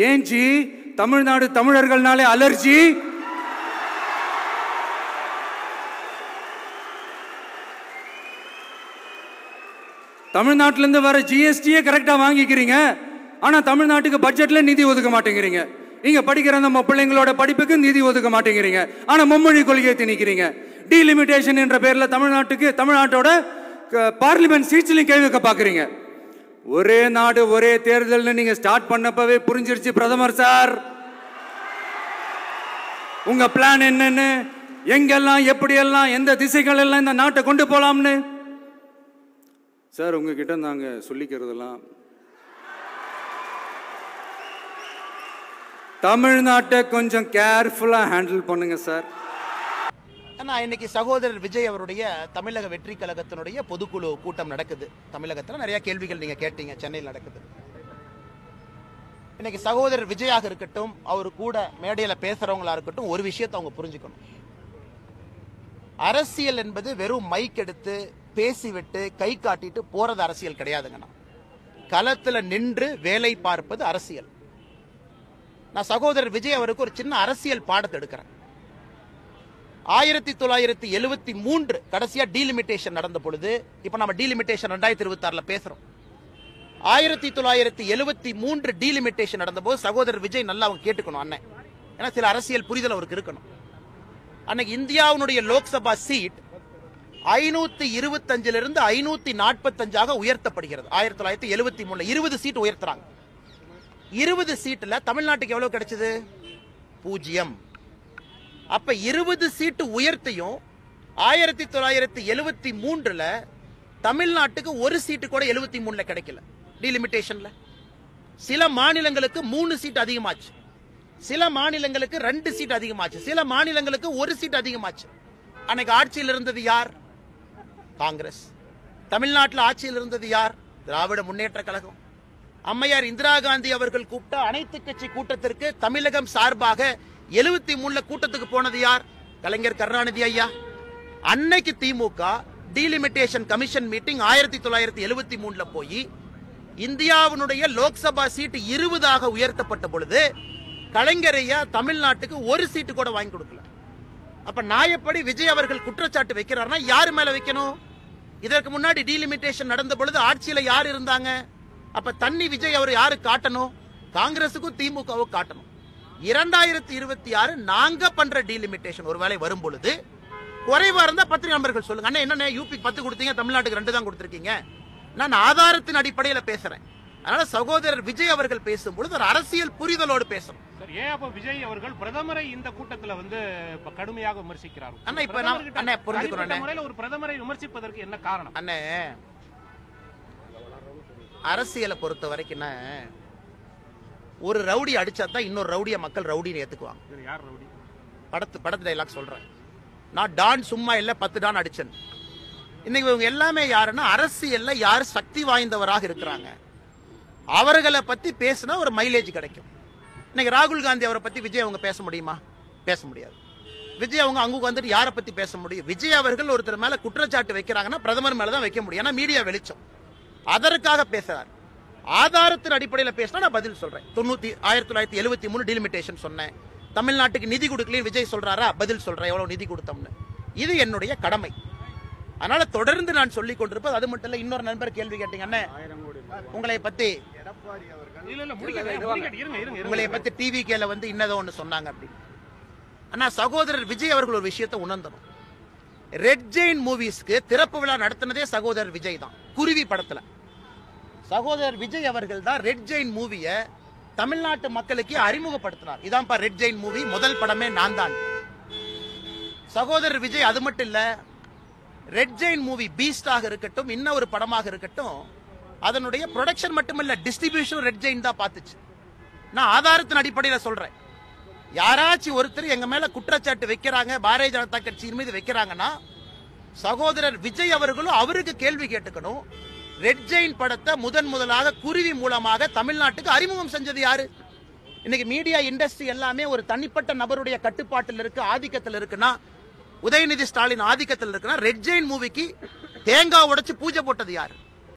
ஏன் G Tamil Nadu தமிழர்கள்னாலே allergy? தமிழ்நாட்டிலிருந்து வர ஜிஎஸ்டியே கரெக்டா வாங்கிக்கிறீங்க, ஆனா தமிழ்நாட்டுக்கு பட்ஜெட்ல நிதி ஒதுக்க மாட்டேங்கிறீங்க. இங்க படிக்கிற நம்ம பிள்ளைங்களோட படிப்புக்கு நிதி ஒதுக்க மாட்டேங்கிறீங்க, ஆனா மும்மொழி கொள்கையை திணிக்கிறீங்க. டீலிமிட்டேஷன் என்ற பேர்ல தமிழ்நாட்டோட பார்லிமெண்ட் சீட்ஸ்லையும் கை வைக்க பாக்குறீங்க. ஒரே நாடு ஒரே தேர்தல் நீங்க ஸ்டார்ட் பண்ணப்பவே புரிஞ்சிருச்சு பிரதமர் சார் உங்க பிளான் என்னன்னு, எங்கெல்லாம் எப்படியெல்லாம் எந்த திசைகள் எல்லாம் இந்த நாட்டை கொண்டு போலாம்னு. சார் உங்ககிட்ட நாங்க சொல்லிக்கிறதெல்லாம் தமிழ்நாட்டை கொஞ்சம் கேர்ஃபுல்லா ஹேண்டில் பண்ணுங்க சார். இன்னைக்கு சகோதரர் விஜய் அவருடைய தமிழக வெற்றி கழகத்தினுடைய பொதுக்குழு கூட்டம் நடக்குது. தமிழகத்தில் நிறைய கேள்விகள் நீங்க கேட்டீங்க, சென்னையில் நடக்குது. இன்னைக்கு சகோதரர் விஜயாக இருக்கட்டும், அவரு கூட மேடையில் பேசுறவங்களா இருக்கட்டும், ஒரு விஷயத்தை அவங்க புரிஞ்சுக்கணும். அரசியல் என்பது வெறும் மைக் எடுத்து பேசிவிட்டு கை காட்டிட்டு போறது அரசியல் கிடையாதுங்கண்ணா. களத்துல நின்று வேலை பார்ப்பது அரசியல். நான் சகோதரர் விஜய் அவருக்கு ஒரு சின்ன அரசியல் பாடத்தை எடுக்கிறேன். 1973 கடைசியா டீலிமிட்டேஷன் நடந்த பொழுது, இப்ப நம்ம டீலிமிட்டேஷன் 2026 பேசுறோம். 1973 டீலிமிட்டேஷன் நடந்த போது சகோதரர் விஜய் நல்லா அவங்க கேட்டுக்கணும் அண்ணன், ஏன்னா சில அரசியல் புரிதல் அவருக்கு இருக்கணும். அன்னைக்கு இந்தியாவுடைய லோக்சபா சீட் 525 இருந்து 545 உயர்த்தப்படுகிறது. 1973 20 சீட் உயர்த்துறாங்க. 20 சீட்ல தமிழ்நாட்டுக்கு எவ்வளவு கிடைச்சது? 0. அப்ப 20 சீட்டு உயர்த்தியும் 1973 தமிழ்நாட்டுக்கு ஒரு சீட்டு கூட 73 கிடைக்கல. டீலிமிட்டேஷன்ல சில மாநிலங்களுக்கு 3 சீட் அதிகமாச்சு, சில மாநிலங்களுக்கு 2 சீட் அதிகமாச்சு, சில மாநிலங்களுக்கு 1 சீட் அதிகமாச்சு. அன்னைக்கு ஆட்சியில் இருந்தது யார்? காங்கிரஸ். தமிழ்நாட்டில் ஆட்சியில் இருந்தது யார்? திராவிட முன்னேற்ற கழகம். அம்மையார் இந்திரா காந்தி அவர்கள் கூப்பிட்ட அனைத்து கட்சி கூட்டத்திற்கு தமிழகம் சார்பாக 73 கூட்டத்துக்கு போனது யார்? கலைஞர் கருணாநிதி ஐயா. அன்னைக்கு திமுக டீலிமிட்டேஷன் கமிஷன் மீட்டிங் 1973 போய் இந்தியாவுடைய லோக்சபா சீட் 20 உயர்த்தப்பட்ட பொழுது கலைஞர் ஐயா தமிழ்நாட்டுக்கு ஒரு சீட்டு கூட வாங்கி கொடுக்கல. அப்ப நாயப்படி விஜய் அவர்கள் குற்றச்சாட்டு வைக்கிறார்னா யாரு மேல வைக்கணும்? இதற்கு முன்னாடி டீலிமிட்டேஷன் நடந்த பொழுது ஆட்சியில யார் இருந்தாங்க? அப்ப தண்ணி விஜய் அவர் யாரு காட்டணும்? காங்கிரசுக்கும் திமுகவும் காட்டணும். 2026 நாங்க பண்ற டீலிமிட்டேஷன் ஒருவேளை வரும் பொழுது குறைவா இருந்தா பத்திரிகை நண்பர்கள் சொல்லுங்க, அண்ணா என்ன யூபி 10 கொடுத்தீங்க, தமிழ்நாட்டுக்கு 2 தான் கொடுத்திருக்கீங்க. நான் ஆதாரத்தின் அடிப்படையில் பேசுறேன். அதனால சகோதரர் விஜய் அவர்கள் பேசும்பொழுது ஒரு அரசியல் புரிதலோடு பேசணும். ஏன் அப்ப விஜய் அவர்கள் பிரதமரை இந்த கூட்டத்துல கடுமையாக விமர்சிக்கிறார்? அண்ணா இப்ப நான் புரிஞ்சுக்கிறேன், ஒரு பிரதமரை விமர்சிப்பதற்கு என்ன காரணம்? அண்ணே அரசியலை பொறுத்த வரைக்கும் ஒரு ரவுடி அடிச்சா தான் இன்னொரு ரவுடிய மக்கள் ரவுடின்னு ஏத்துக்குவாங்க. யார் ரவுடி? படத்து டைலாக் சொல்றேன். நான் டான் சும்மா இல்ல 10 டான் அடிச்சேன். இன்னைக்கு இவங்க எல்லாமே யாருன்னா அரசியல்ல யார் சக்தி வாய்ந்தவராக இருக்கிறாங்க அவர்களை பத்தி பேசினா ஒரு மைலேஜ் கிடைக்கும். இன்னைக்கு ராகுல் காந்தி அவரை பத்தி விஜய் அவங்க பேச முடியுமா? பேச முடியாது. விஜய் அவங்க அங்க வந்துட்டு யாரை பத்தி பேச முடியும்? விஜய் அவர்கள் ஒருத்தர் மேல குற்றச்சாட்டு வைக்கிறாங்கன்னா பிரதமர் மேலதான் வைக்க முடியும், ஏன்னா மீடியா வெளிச்சம். அதற்காக பேசுறார். ஆதாரத்தின் அடிப்படையில் பேசினா நான் பதில் சொல்றேன். 1973 டீலிமிட்டேஷன் சொன்னேன். தமிழ்நாட்டுக்கு நிதி கொடுக்கலையும் விஜய் சொல்றாரா? பதில் சொல்றேன் எவ்வளவு நிதி கொடுத்தோம்னு. இது என்னுடைய கடமை. அதனால தொடர்ந்து நான் சொல்லிக் கொண்டிருப்பது. அது மட்டும் இல்ல, இன்னொரு நண்பர் கேள்வி கேட்டீங்க அண்ணே, உங்களை பத்தி டிவி கேல இன்னதோ ஒண்ணு சொன்னாங்க அப்படி. ஆனா சகோதரர் விஜய் அவர்கள் ஒரு விஷயத்தை உணர்ந்தணும். ரெட் ஜெயின் மூவிஸ்க்கு திறப்பு விழா நடத்தினதே சகோதரர் விஜய் தான். குருவி படத்துல சகோதரர் விஜய் அவர்கள் தான் ரெட் ஜெயின் மூவிய தமிழ்நாட்டு மக்களுக்கு அறிமுகப்படுத்தினார். இதான்ப்பா ரெட் ஜெயின் மூவி, முதல் படமே நான் தான். சகோதரர் விஜய் அது மட்டும் இல்ல, ரெட் ஜெயின் மூவி பீஸ்டாக இருக்கட்டும், இன்னொரு படமாக இருக்கட்டும், அதனுடைய ப்ரொடக்ஷன் மட்டுமல்ல டிஸ்ட்ரிபியூஷன் ரெட் ஜெயின் தான் பார்த்துச்சு. நான் ஆதாரத்தின் அடிப்படையில் சொல்றேன். யாராச்சும் ஒருத்தர் எங்க மேல குற்றச்சாட்டு வைக்கிறாங்க, பாரதிய ஜனதா கட்சியின் மீது வைக்கிறாங்கன்னா சகோதரர் விஜய் அவர்களும் அவருக்கு கேள்வி கேட்டுக்கணும். ரெட் ஜெயின் படத்தை முதலாக குருவி மூலமாக தமிழ்நாட்டுக்கு அறிமுகம் செஞ்சது யாரு? இன்னைக்கு மீடியா இண்டஸ்ட்ரி எல்லாமே ஒரு தனிப்பட்ட நபருடைய கட்டுப்பாட்டில் இருக்கு, ஆதிக்கத்தில் இருக்குன்னா, உதயநிதி ஸ்டாலின் ஆதிக்கத்தில் இருக்குன்னா ரெட் ஜெயின் மூவிக்கு தேங்காய் உடைச்சு பூஜை போட்டது யாரு?